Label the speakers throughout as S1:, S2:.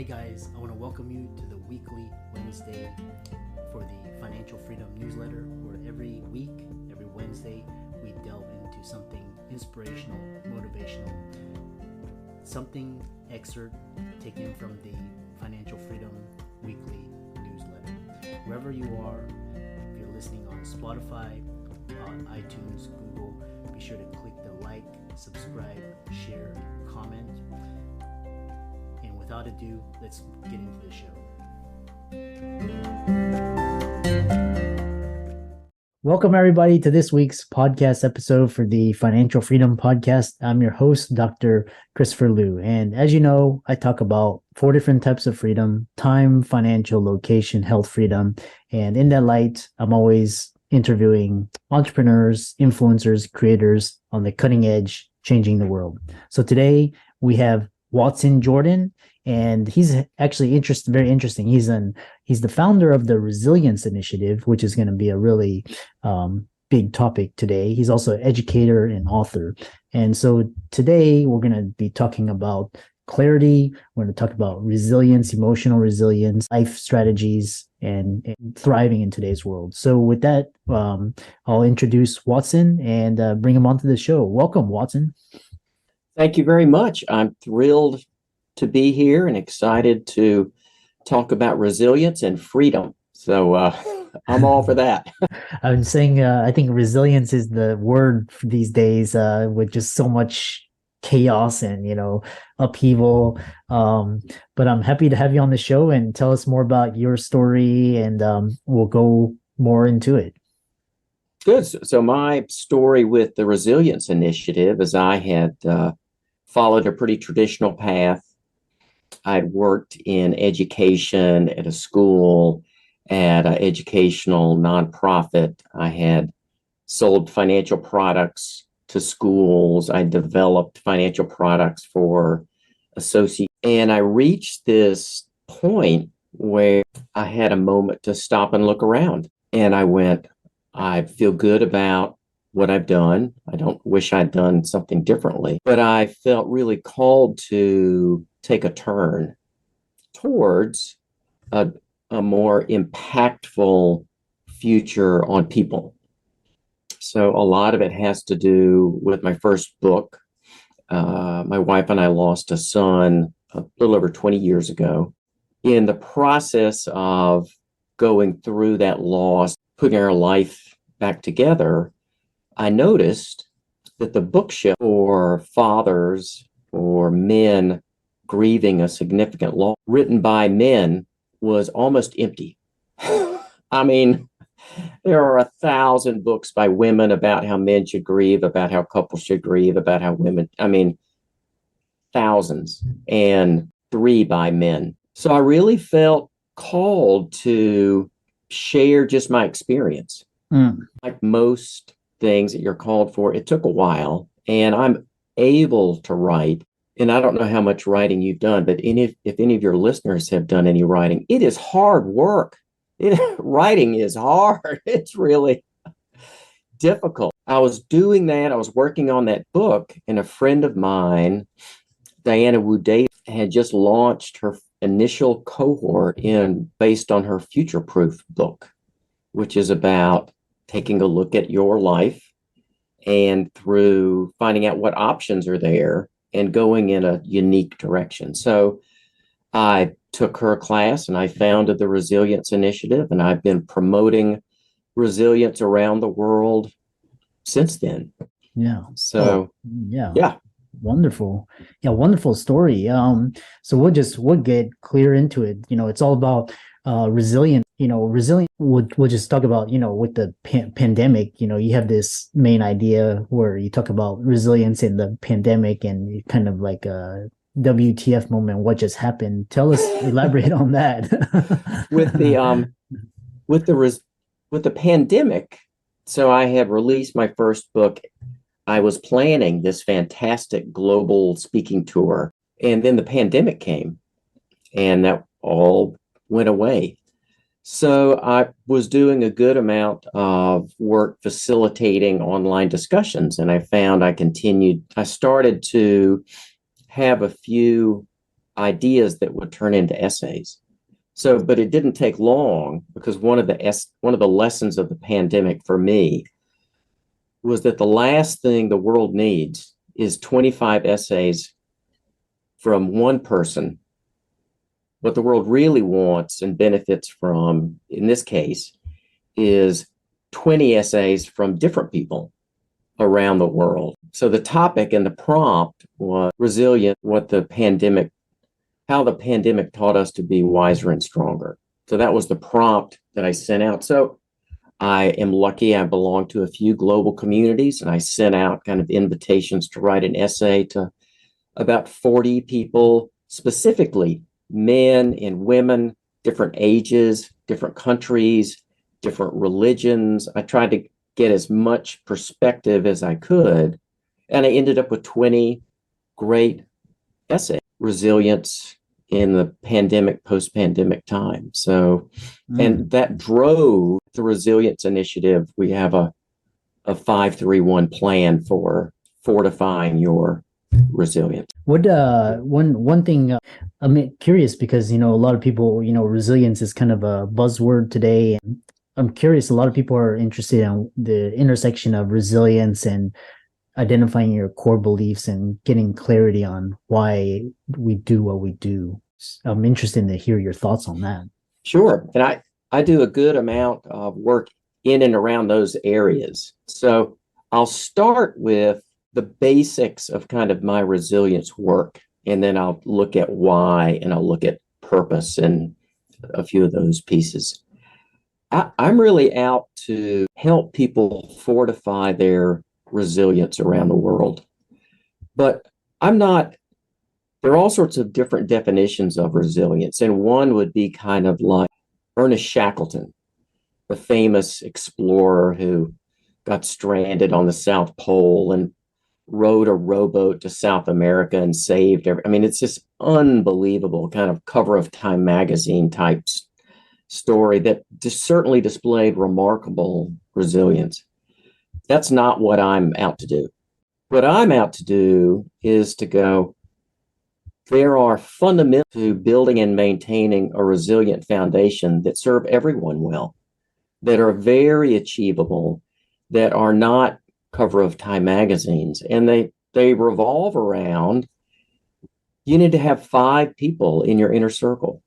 S1: Hey guys, I want to welcome you to the weekly Wednesday for the Financial Freedom newsletter, where every week, every Wednesday, we delve into something inspirational, motivational, something excerpt taken from the Financial Freedom weekly newsletter. Wherever you are, if you're listening on Spotify, on iTunes, Google, be sure to click the like, subscribe, share, comment. And without ado, let's get into the show. Welcome everybody to this week's podcast episode for the Financial Freedom Podcast. I'm your host, Dr. Christopher Liu. And as you know, I talk about 4 different types of freedom: time, financial, location, health freedom. And in that light, I'm always interviewing entrepreneurs, influencers, creators on the cutting edge, changing the world. So today we have Watson Jordan, and he's actually very interesting. He's the founder of the Resilience Initiative, which is going to be a really big topic today. He's also an educator and author. And so today we're going to be talking about clarity. We're going to talk about resilience, emotional resilience, life strategies, and thriving in today's world. So with that, I'll introduce Watson and bring him onto the show. Welcome, Watson.
S2: Thank you very much. I'm thrilled to be here and excited to talk about resilience and freedom. So I'm all for that.
S1: I'm saying I think resilience is the word for these days with just so much chaos and, upheaval. But I'm happy to have you on the show and tell us more about your story, and we'll go more into it.
S2: Good. So my story with the Resilience Initiative is I had followed a pretty traditional path. I'd worked in education at a school, at an educational nonprofit. I had sold financial products to schools. I developed financial products for associates. And I reached this point where I had a moment to stop and look around. And I went, I feel good about what I've done. I don't wish I'd done something differently, but I felt really called to take a turn towards a more impactful future on people. So a lot of it has to do with my first book. My wife and I lost a son a little over 20 years ago. In the process of going through that loss, putting our life back together, I noticed that the bookshelf for fathers or men grieving a significant loss written by men was almost empty. I mean, there are 1,000 books by women about how men should grieve, about how couples should grieve, about how women, thousands, and 3 by men. So I really felt called to share just my experience. Like most things that you're called for, it took a while, and I'm able to write. And I don't know how much writing you've done, but if any of your listeners have done any writing, it is hard work. Writing is hard. It's really difficult. I was doing that. I was working on that book, and a friend of mine, Diana Wu Davis, had just launched her initial cohort based on her Future Proof book, which is about taking a look at your life and through finding out what options are there and going in a unique direction. So I took her class and I founded the Resilience Initiative, and I've been promoting resilience around the world since then.
S1: Yeah.
S2: So yeah.
S1: Wonderful. Yeah, wonderful story. So we'll get clear into it. It's all about resilience. We'll just talk about, with the pandemic, you have this main idea where you talk about resilience in the pandemic, and kind of like a WTF moment, what just happened. Tell us, elaborate on that.
S2: with the pandemic. So I had released my first book. I was planning this fantastic global speaking tour, and then the pandemic came, and that all went away. So I was doing a good amount of work facilitating online discussions, and I found I started to have a few ideas that would turn into essays. So, but it didn't take long, because one of the lessons of the pandemic for me was that the last thing the world needs is 25 essays from one person. What the world really wants and benefits from, in this case, is 20 essays from different people around the world. So the topic and the prompt was resilient, how the pandemic taught us to be wiser and stronger. So that was the prompt that I sent out. So I am lucky I belong to a few global communities, and I sent out kind of invitations to write an essay to about 40 people, specifically men and women, different ages, different countries, different religions. I tried to get as much perspective as I could, and I ended up with 20 great essays. Resilience in the pandemic, post-pandemic time. So, and that drove the Resilience Initiative. We have a 5-3-1 plan for fortifying your resilience.
S1: What one thing I'm curious, because a lot of people, resilience is kind of a buzzword today. And I'm curious, a lot of people are interested in the intersection of resilience and identifying your core beliefs and getting clarity on why we do what we do. I'm interested to hear your thoughts on that.
S2: Sure. And I do a good amount of work in and around those areas. So I'll start with the basics of kind of my resilience work, and then I'll look at why, and I'll look at purpose and a few of those pieces. I'm really out to help people fortify their resilience around the world. But there are all sorts of different definitions of resilience. And one would be kind of like Ernest Shackleton, the famous explorer who got stranded on the South Pole and rowed a rowboat to South America and saved it's just unbelievable, kind of cover of Time magazine type story that just certainly displayed remarkable resilience. That's not what I'm out to do. What I'm out to do is to go, there are fundamentals to building and maintaining a resilient foundation that serve everyone well, that are very achievable, that are not cover of Time magazines. And they revolve around, you need to have 5 people in your inner circle,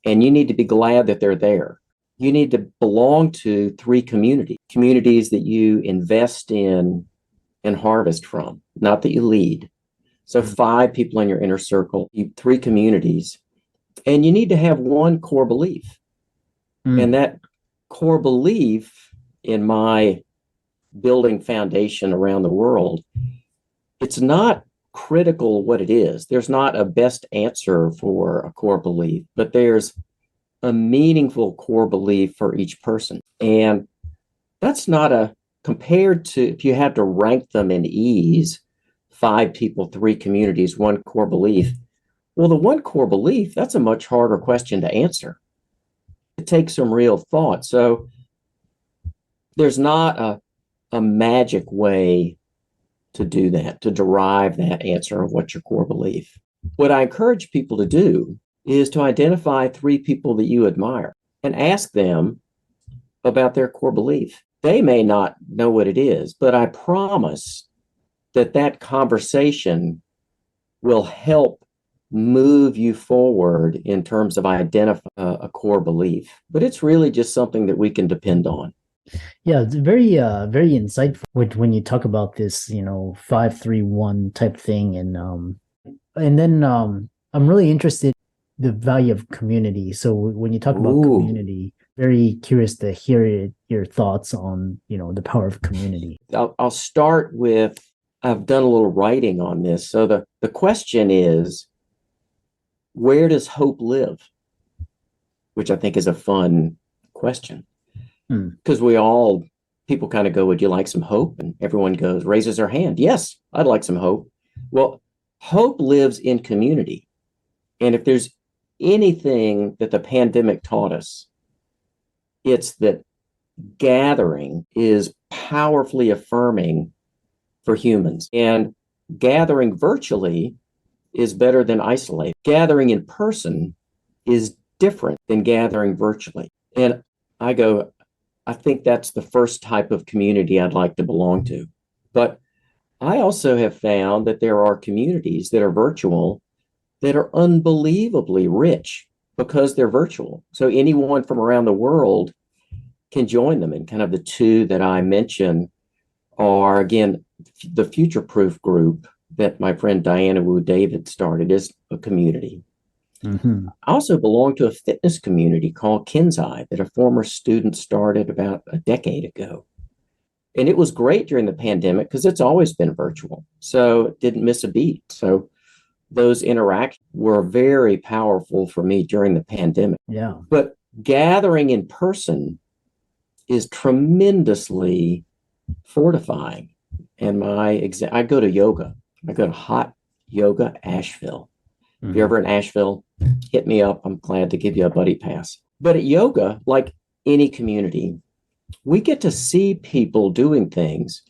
S2: and you need to be glad that they're there. You need to belong to 3 communities that you invest in and harvest from, not that you lead. So 5 people in your inner circle, 3 communities, and you need to have one core belief. And that core belief, in my building foundation around the world, it's not critical what it is. There's not a best answer for a core belief, but there's a meaningful core belief for each person. And that's not compared to, if you had to rank them in ease, 5 people, 3 communities, one core belief. Well, the one core belief, that's a much harder question to answer. It takes some real thought. So there's not a magic way to do that, to derive that answer of what's your core belief. What I encourage people to do is to identify 3 people that you admire and ask them about their core belief. They may not know what it is, but I promise that conversation will help move you forward in terms of identifying a core belief. But it's really just something that we can depend on.
S1: Yeah, it's very insightful when you talk about this, 5-3-1 type thing. And then I'm really interested in the value of community. So when you talk about community, very curious to hear your thoughts on, the power of community.
S2: I'll start with, I've done a little writing on this. So the question is, where does hope live? Which I think is a fun question. Because people kind of go, would you like some hope? And everyone raises their hand. Yes, I'd like some hope. Well, hope lives in community. And if there's anything that the pandemic taught us, it's that gathering is powerfully affirming for humans. And gathering virtually is better than isolate. Gathering in person is different than gathering virtually. And I go, I think that's the first type of community I'd like to belong to. But I also have found that there are communities that are virtual that are unbelievably rich because they're virtual. So anyone from around the world can join them. And kind of the two that I mentioned are, again, the Future Proof group that my friend Diana Wu David started is a community.
S1: Mm-hmm.
S2: I also belong to a fitness community called Kenzai that a former student started about a decade ago. And it was great during the pandemic because it's always been virtual. So it didn't miss a beat. So those interactions were very powerful for me during the pandemic.
S1: Yeah.
S2: But gathering in person is tremendously fortifying. And I go to yoga. I go to hot yoga Asheville. If you're ever in Asheville, hit me up. I'm glad to give you a buddy pass. But at yoga, like any community, we get to see people doing things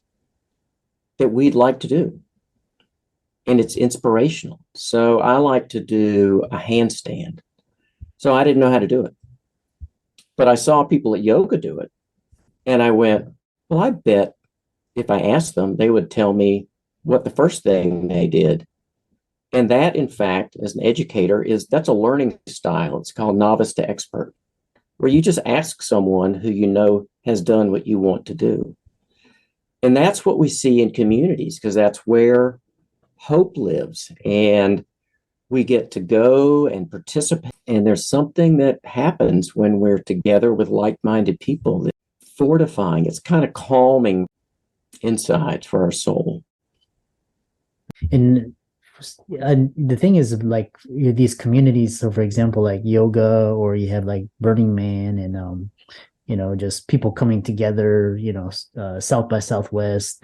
S2: that we'd like to do. And it's inspirational. So I like to do a handstand. So I didn't know how to do it. But I saw people at yoga do it. And I went, well, I bet if I asked them, they would tell me what the first thing they did. And that, in fact, as an educator, that's a learning style. It's called novice to expert, where you just ask someone who you know has done what you want to do. And that's what we see in communities, because that's where hope lives. And we get to go and participate. And there's something that happens when we're together with like-minded people that's fortifying. It's kind of calming insights for our soul.
S1: And the thing is, like, these communities, so for example, like yoga, or you have like Burning Man, and just people coming together, South by Southwest,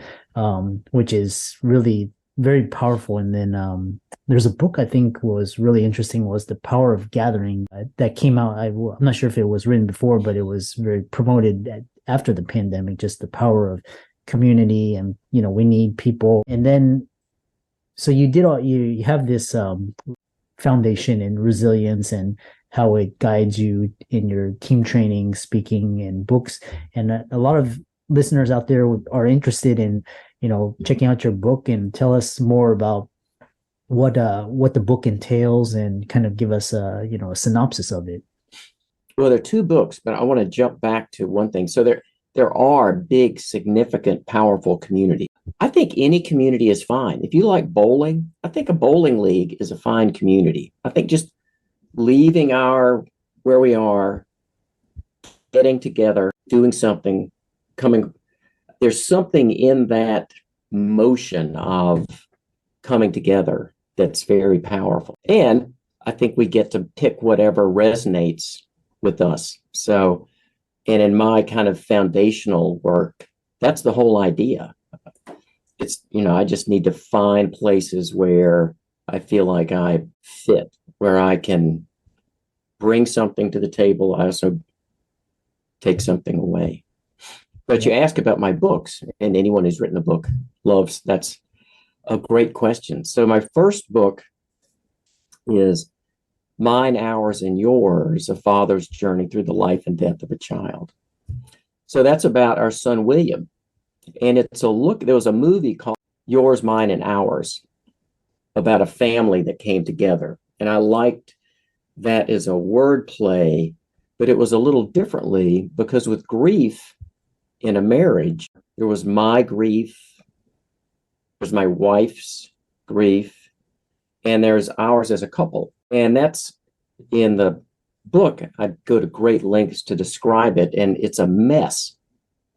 S1: which is really very powerful. And then there's a book I think was really interesting, was The Power of Gathering, that came out. I'm not sure if it was written before, but it was very promoted after the pandemic, just the power of community, and we need people. And then so you have this foundation in resilience, and how it guides you in your team training, speaking, and books. And a lot of listeners out there are interested in checking out your book, and tell us more about what the book entails, and kind of give us a synopsis of it.
S2: Well, there are two books, but I want to jump back to one thing. So there are big, significant, powerful communities. I think any community is fine. If you like bowling, I think a bowling league is a fine community. I think just leaving where we are, getting together, doing something, there's something in that motion of coming together that's very powerful. And I think we get to pick whatever resonates with us. So, and in my kind of foundational work, that's the whole idea. It's, I just need to find places where I feel like I fit, where I can bring something to the table. I also take something away. But you ask about my books, and anyone who's written a book that's a great question. So my first book is Mine, Ours, and Yours, A Father's Journey Through the Life and Death of a Child. So that's about our son, William. And there was a movie called Yours, Mine, and Ours about a family that came together. And I liked that as a word play, but it was a little differently, because with grief in a marriage, there was my grief, there's my wife's grief, and there's ours as a couple. And that's in the book. I go to great lengths to describe it, and it's a mess.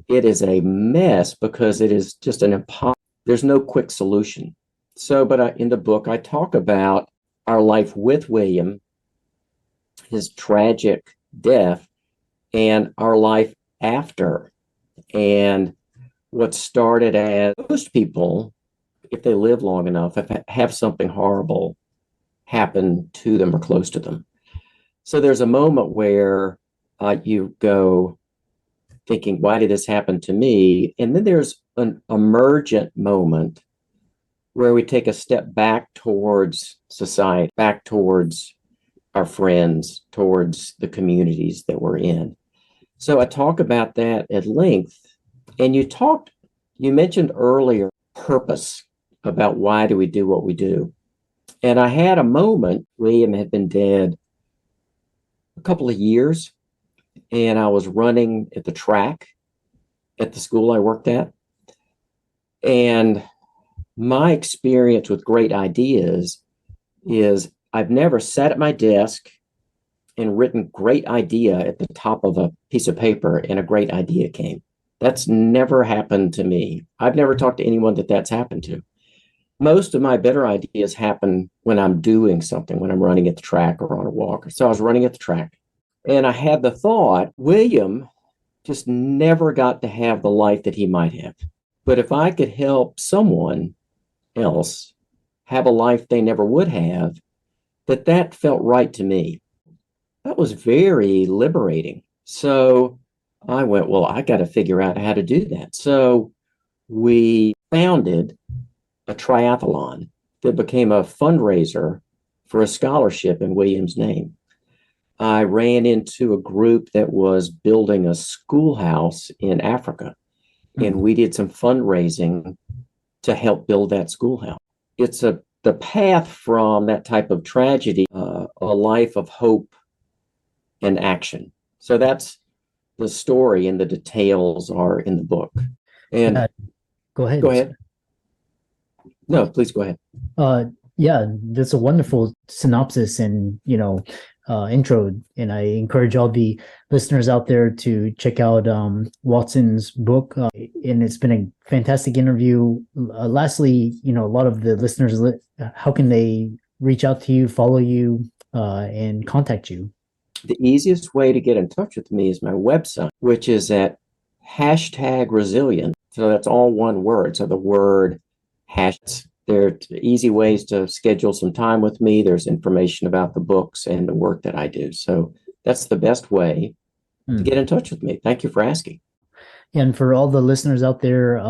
S2: It is a mess because it is just there's no quick solution. So, but in the book, I talk about our life with William, his tragic death, and our life after. And what started as most people, if they live long enough, have something horrible happen to them or close to them. So there's a moment where you go thinking, why did this happen to me? And then there's an emergent moment where we take a step back towards society, back towards our friends, towards the communities that we're in. So I talk about that at length. And you mentioned earlier purpose, about why do we do what we do. And I had a moment. William had been dead a couple of years, and I was running at the track at the school I worked at. And my experience with great ideas is I've never sat at my desk and written great idea at the top of a piece of paper and a great idea came. That's never happened to me. I've never talked to anyone that that's happened to. Most of my better ideas happen when I'm doing something, when I'm running at the track or on a walk. So I was running at the track and I had the thought, William just never got to have the life that he might have. But if I could help someone else have a life they never would have, that felt right to me. That was very liberating. So I went, well, I got to figure out how to do that. So we founded a triathlon that became a fundraiser for a scholarship in William's name. I ran into a group that was building a schoolhouse in Africa, and we did some fundraising to help build that schoolhouse. It's the path from that type of tragedy, a life of hope and action. So that's the story, and the details are in the book. And
S1: go ahead.
S2: Go ahead. No, please go ahead.
S1: Yeah, that's a wonderful synopsis and intro, and I encourage all the listeners out there to check out Watson's book. And it's been a fantastic interview. Lastly, a lot of the listeners, how can they reach out to you, follow you, and contact you?
S2: The easiest way to get in touch with me is my website, which is at #resilient. So that's all one word. So the word hash. There are easy ways to schedule some time with me. There's information about the books and the work that I do. So that's the best way to get in touch with me. Thank you for asking.
S1: And for all the listeners out there,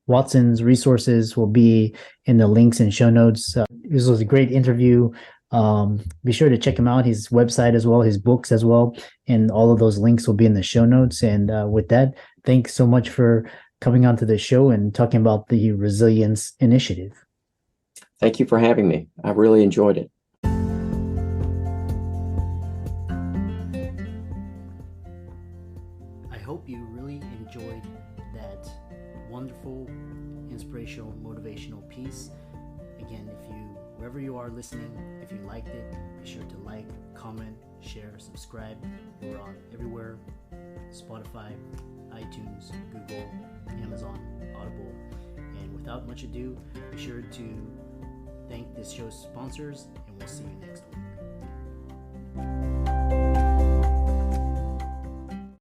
S1: Watson's resources will be in the links and show notes. This was a great interview. Be sure to check him out, his website as well, his books as well. And all of those links will be in the show notes. And with that, thanks so much for coming onto the show and talking about the Resilience Initiative.
S2: Thank you for having me. I really enjoyed it.
S1: I hope you really enjoyed that wonderful, inspirational, motivational piece. Again, wherever you are listening, if you liked it, be sure to like, comment, share, subscribe. We're on everywhere: Spotify, iTunes, Google, Amazon, Audible. And without much ado, be sure to thank this show's sponsors, and we'll see you next week.